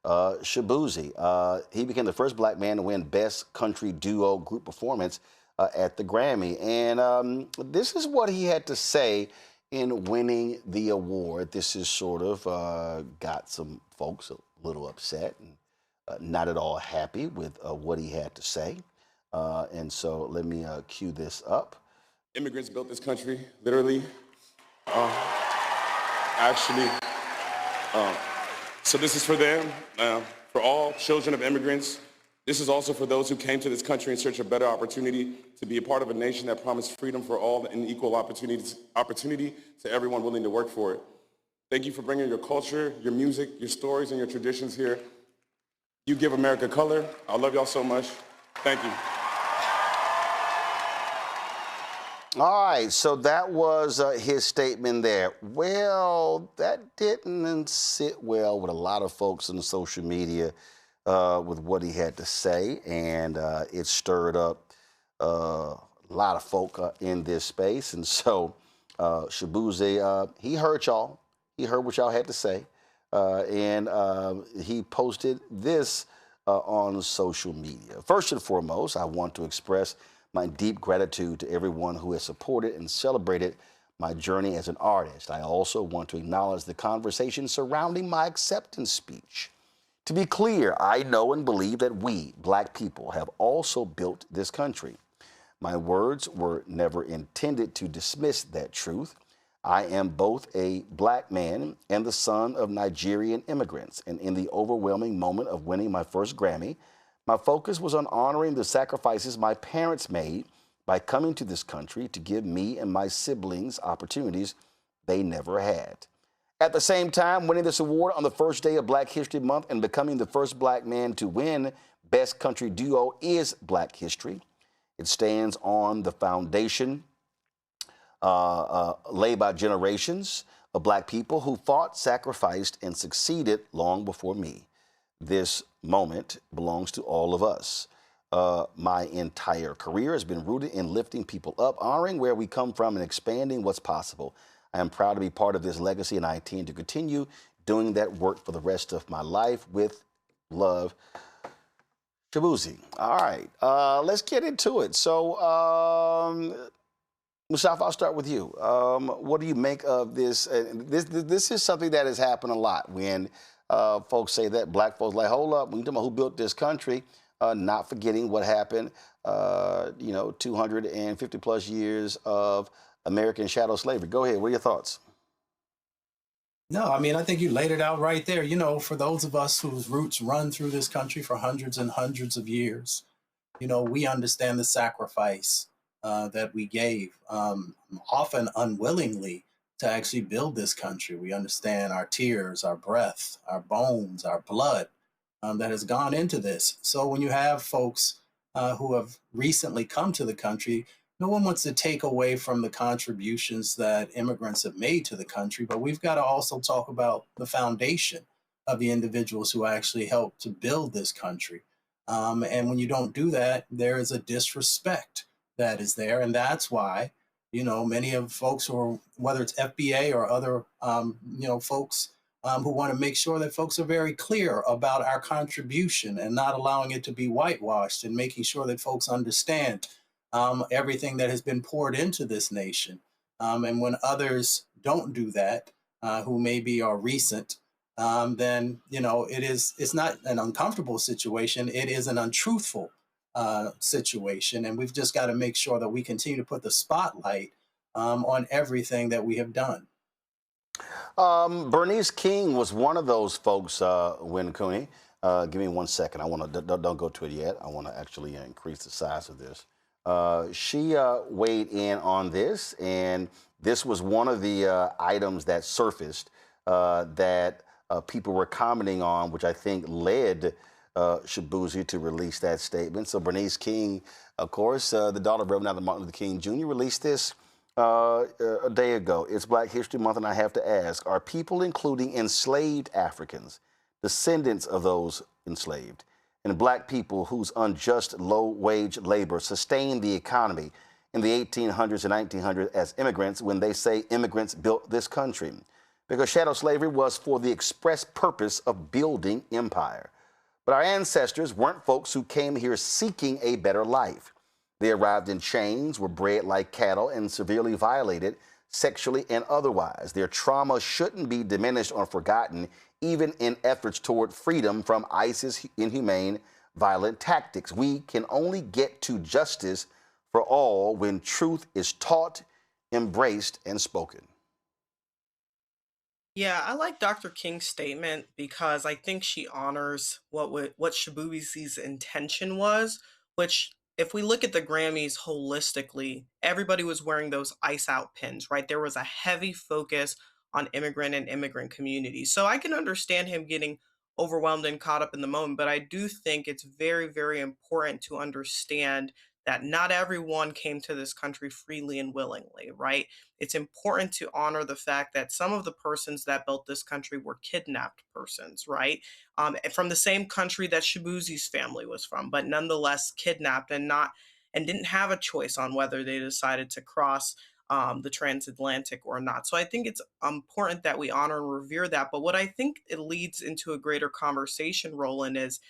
Shaboozey. He became the first black man to win Best Country Duo Group Performance at the Grammy. And this is what he had to say in winning the award. This is sort of got some folks a little upset and not at all happy with what he had to say. And so let me cue this up. Immigrants built this country, literally. Actually, so this is for them, for all children of immigrants. This is also for those who came to this country in search of better opportunity, to be a part of a nation that promised freedom for all and equal opportunity to everyone willing to work for it. Thank you for bringing your culture, your music, your stories, and your traditions here. You give America color. I love y'all so much. Thank you. All right, so that was his statement there. Well, that didn't sit well with a lot of folks on social media with what he had to say, and it stirred up a lot of folk in this space. And so Shaboozey, he heard y'all. He heard what y'all had to say, and he posted this on social media. First and foremost, I want to express my deep gratitude to everyone who has supported and celebrated my journey as an artist. I also want to acknowledge the conversation surrounding my acceptance speech. To be clear, I know and believe that we, black people, have also built this country. My words were never intended to dismiss that truth. I am both a black man and the son of Nigerian immigrants, and in the overwhelming moment of winning my first Grammy, my focus was on honoring the sacrifices my parents made by coming to this country to give me and my siblings opportunities they never had. At the same time, winning this award on the first day of Black History Month and becoming the first black man to win Best Country Duo is Black history. It stands on the foundation laid by generations of black people who fought, sacrificed, and succeeded long before me. This moment belongs to all of us. My entire career has been rooted in lifting people up, honoring where we come from, and expanding what's possible. I am proud to be part of this legacy, and I intend to continue doing that work for the rest of my life. With love, Shaboozey. All right, let's get into it. So, Mustafa, I'll start with you. What do you make of this? This is something that has happened a lot when folks say that. Black folks like, hold up, when you talk about who built this country, not forgetting what happened, 250 plus years of American shadow slavery. Go ahead, what are your thoughts? No, I mean, I think you laid it out right there. You know, for those of us whose roots run through this country for hundreds and hundreds of years, we understand the sacrifice that we gave, often unwillingly, to actually build this country. We understand our tears, our breath, our bones, our blood that has gone into this. So when you have folks who have recently come to the country, no one wants to take away from the contributions that immigrants have made to the country, but we've got to also talk about the foundation of the individuals who actually helped to build this country. And when you don't do that, there is a disrespect that is there. And that's why, many of folks who are, whether it's FBA or other, folks who want to make sure that folks are very clear about our contribution and not allowing it to be whitewashed, and making sure that folks understand everything that has been poured into this nation. And when others don't do that, who maybe are recent, then, it's not an uncomfortable situation. It is an untruthful situation. And we've just got to make sure that we continue to put the spotlight on everything that we have done. Bernice King was one of those folks, Win Cooney. Give me 1 second. I want to, don't go to it yet. I want to actually increase the size of this. She weighed in on this, and this was one of the items that surfaced that people were commenting on, which I think led Shaboozey to release that statement. So Bernice King, of course, the daughter of Reverend Martin Luther King Jr., released this a day ago. It's Black History Month, and I have to ask, are people including enslaved Africans, descendants of those enslaved, and black people whose unjust low-wage labor sustained the economy in the 1800s and 1900s as immigrants when they say immigrants built this country? because chattel slavery was for the express purpose of building empire. But our ancestors weren't folks who came here seeking a better life. They arrived in chains, were bred like cattle, and severely violated sexually and otherwise. Their trauma shouldn't be diminished or forgotten, even in efforts toward freedom from ISIS's inhumane, violent tactics. We can only get to justice for all when truth is taught, embraced, and spoken. Yeah, I like Dr. King's statement because I think she honors what Shaboozey's intention was, which if we look at the Grammys holistically, everybody was wearing those ice out pins, right? There was a heavy focus on immigrant and immigrant communities. So I can understand him getting overwhelmed and caught up in the moment, but I do think it's very, very important to understand that not everyone came to this country freely and willingly, right? It's important to honor the fact that some of the persons that built this country were kidnapped persons, right? From the same country that Shaboozey's family was from, but nonetheless kidnapped and didn't have a choice on whether they decided to cross the transatlantic or not. So I think it's important that we honor and revere that. But what I think it leads into a greater conversation, Roland, is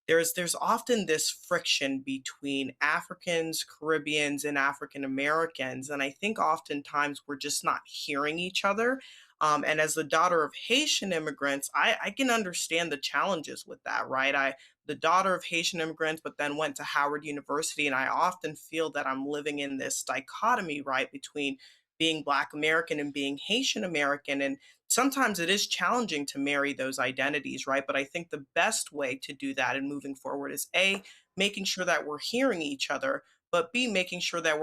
there's often this friction between Africans, Caribbeans, and African Americans, and I think oftentimes we're just not hearing each other. And as the daughter of Haitian immigrants, I can understand the challenges with that, right? The daughter of Haitian immigrants, but then went to Howard University, and I often feel that I'm living in this dichotomy, right, between being Black American and being Haitian American, and sometimes it is challenging to marry those identities, right? But I think the best way to do that and moving forward is A, making sure that we're hearing each other, but B, making sure that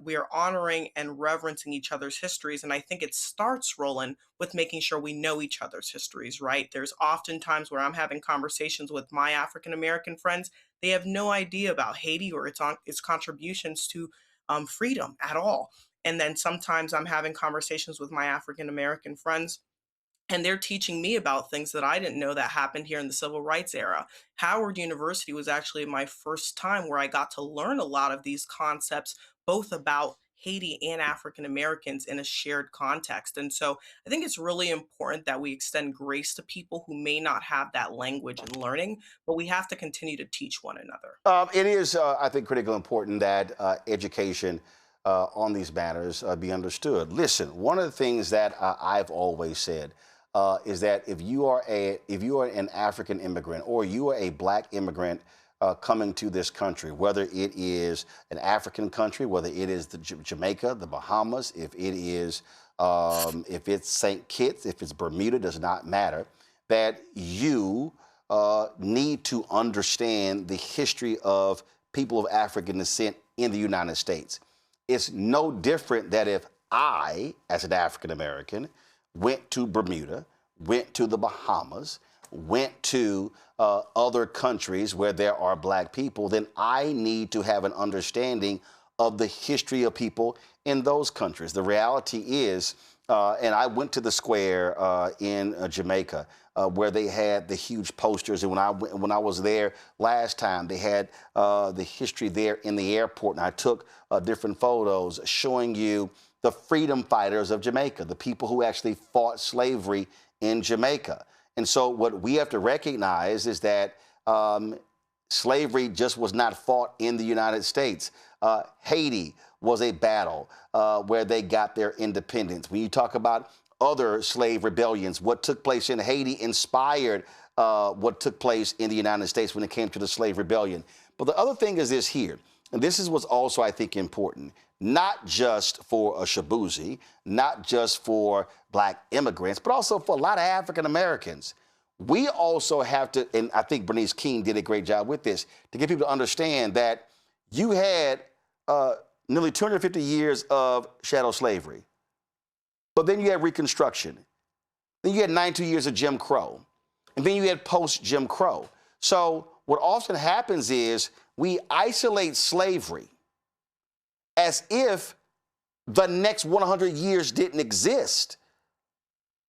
we are honoring and reverencing each other's histories. And I think it starts, Roland, with making sure we know each other's histories, right? There's often times where I'm having conversations with my African American friends. They have no idea about Haiti or its contributions to freedom at all. And then sometimes I'm having conversations with my African American friends, and they're teaching me about things that I didn't know that happened here in the civil rights era. Howard University was actually my first time where I got to learn a lot of these concepts, both about Haiti and African Americans in a shared context. And so I think it's really important that we extend grace to people who may not have that language and learning, but we have to continue to teach one another. It is, I think, critically important that education on these matters be understood. Listen, one of the things that I've always said is that if you are an African immigrant or you are a Black immigrant coming to this country, whether it is an African country, whether it is Jamaica, the Bahamas, if it's St. Kitts, if it's Bermuda, does not matter, that you need to understand the history of people of African descent in the United States. It's no different that if I, as an African American, went to Bermuda, went to the Bahamas, went to other countries where there are Black people, then I need to have an understanding of the history of people in those countries. The reality is, and I went to the square in Jamaica, where they had the huge posters. And when I was there last time, they had the history there in the airport. And I took different photos showing you the freedom fighters of Jamaica, the people who actually fought slavery in Jamaica. And so what we have to recognize is that slavery just was not fought in the United States. Haiti was a battle where they got their independence. When you talk about other slave rebellions, what took place in Haiti inspired what took place in the United States when it came to the slave rebellion. But the other thing is this here, and this is what's also, I think, important, not just for a Shaboozey, not just for Black immigrants, but also for a lot of African Americans. We also have to, and I think Bernice King did a great job with this, to get people to understand that you had nearly 250 years of chattel slavery. But then you had Reconstruction. Then you had 92 years of Jim Crow. And then you had post-Jim Crow. So what often happens is we isolate slavery as if the next 100 years didn't exist.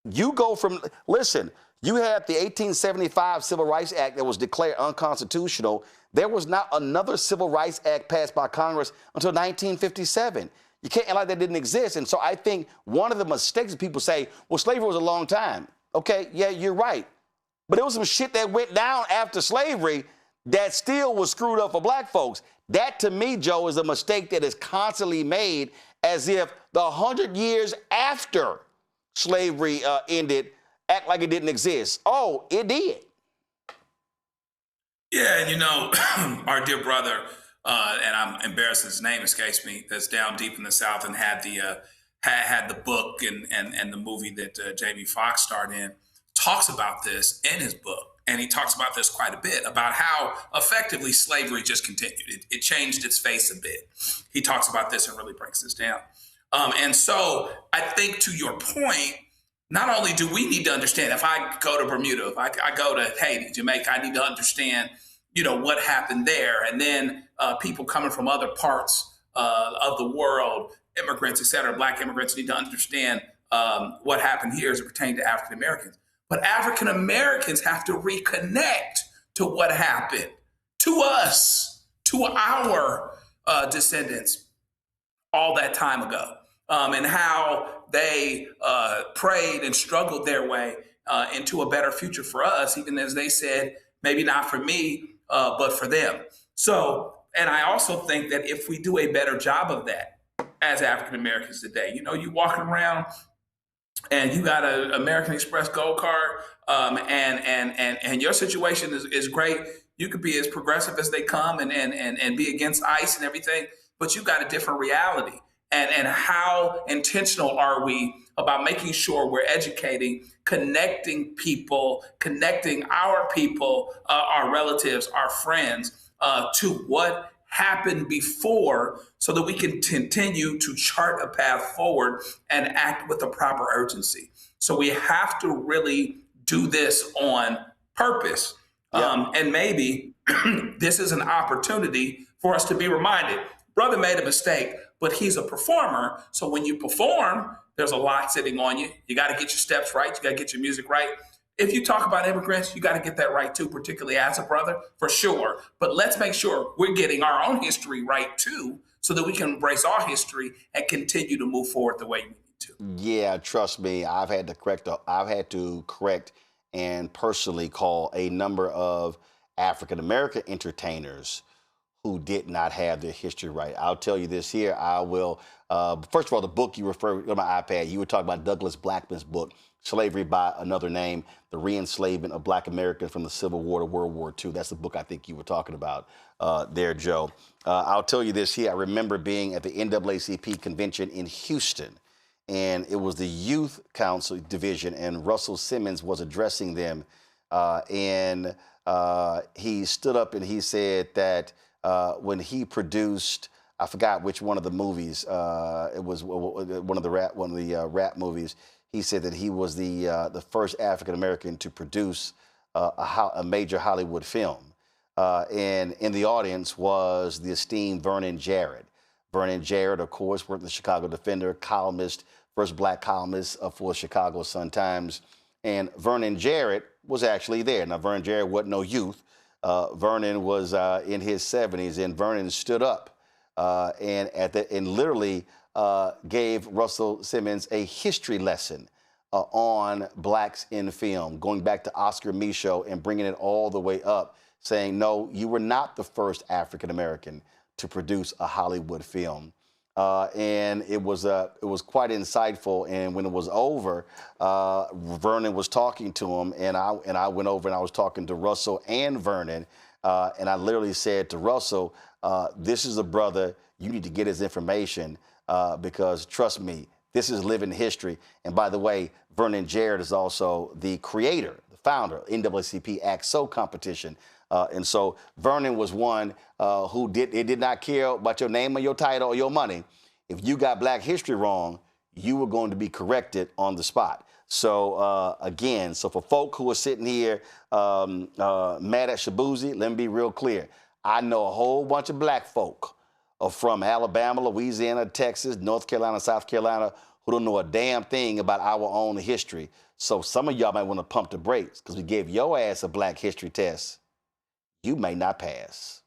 You go from, listen, you had the 1875 Civil Rights Act that was declared unconstitutional. There was not another Civil Rights Act passed by Congress until 1957. You can't act like that didn't exist. And so I think one of the mistakes is people say, well, slavery was a long time. Okay, yeah, you're right. But there was some shit that went down after slavery that still was screwed up for black folks. That, to me, Joe, is a mistake that is constantly made, as if the 100 years after slavery ended, act like it didn't exist. Oh, it did. Yeah, and you know, our dear brother, and I'm embarrassed his name escapes me, that's down deep in the South and had the book and the movie that Jamie Foxx starred in, talks about this in his book. And he talks about this quite a bit, about how effectively slavery just continued. It changed its face a bit. He talks about this and really breaks this down. And so I think, to your point, not only do we need to understand, if I go to Bermuda, if I go to Haiti, Jamaica, I need to understand, you know, what happened there. And then people coming from other parts of the world, immigrants, et cetera, black immigrants, need to understand what happened here as it pertained to African Americans. But African Americans have to reconnect to what happened to us, to our descendants all that time ago, and how they prayed and struggled their way into a better future for us, even as they said, maybe not for me, but for them. So, and I also think that if we do a better job of that as African Americans today, you know, you walking around and you got an American Express Gold Card, and your situation is great. You could be as progressive as they come and be against ICE and everything, but you got a different reality. And how intentional are we about making sure we're educating, connecting people, connecting our people, our relatives, our friends, to what happened before, so that we can continue to chart a path forward and act with the proper urgency. So we have to really do this on purpose. And maybe this is an opportunity for us to be reminded, brother made a mistake, but he's a performer. So when you perform, there's a lot sitting on you. You got to get your steps right. You got to get your music right. If you talk about immigrants, you got to get that right too, particularly as a brother, for sure. But let's make sure we're getting our own history right too, so that we can embrace our history and continue to move forward the way we need to. Yeah, trust me, I've had to correct and personally call a number of African American entertainers who did not have their history right. I'll tell you this here. I will. First of all, the book you referred on my iPad, you were talking about Douglas Blackman's book, Slavery by Another Name, The Re-Enslavement of Black Americans from the Civil War to World War II. That's the book I think you were talking about there, Joe. I'll tell you this here. I remember being at the NAACP convention in Houston, and it was the Youth Council Division, and Russell Simmons was addressing them. And he stood up and he said that when he produced, I forgot which one of the movies, it was one of the rap movies, he said that he was the first African American to produce a major Hollywood film. And in the audience was the esteemed Vernon Jarrett. Vernon Jarrett, of course, worked in the Chicago Defender, columnist, first black columnist for Chicago Sun-Times. And Vernon Jarrett was actually there. Now, Vernon Jarrett wasn't no youth. Vernon was in his 70s, and Vernon stood up and literally gave Russell Simmons a history lesson on blacks in film, going back to Oscar Micheaux and bringing it all the way up, saying, no, you were not the first African American to produce a Hollywood film. And it was quite insightful. And when it was over, Vernon was talking to him, and I went over and I was talking to Russell and Vernon, and I literally said to Russell, this is a brother, you need to get his information, because trust me, this is living history. And by the way, Vernon Jarrett is also the creator, the founder of NAACP Act So competition. And so Vernon was one who did not care about your name or your title or your money. If you got black history wrong, you were going to be corrected on the spot. So again, so for folk who are sitting here mad at Shaboozey, let me be real clear. I know a whole bunch of black folk from Alabama, Louisiana, Texas, North Carolina, South Carolina, who don't know a damn thing about our own history. So some of y'all might want to pump the brakes, because we gave your ass a black history test. You may not pass.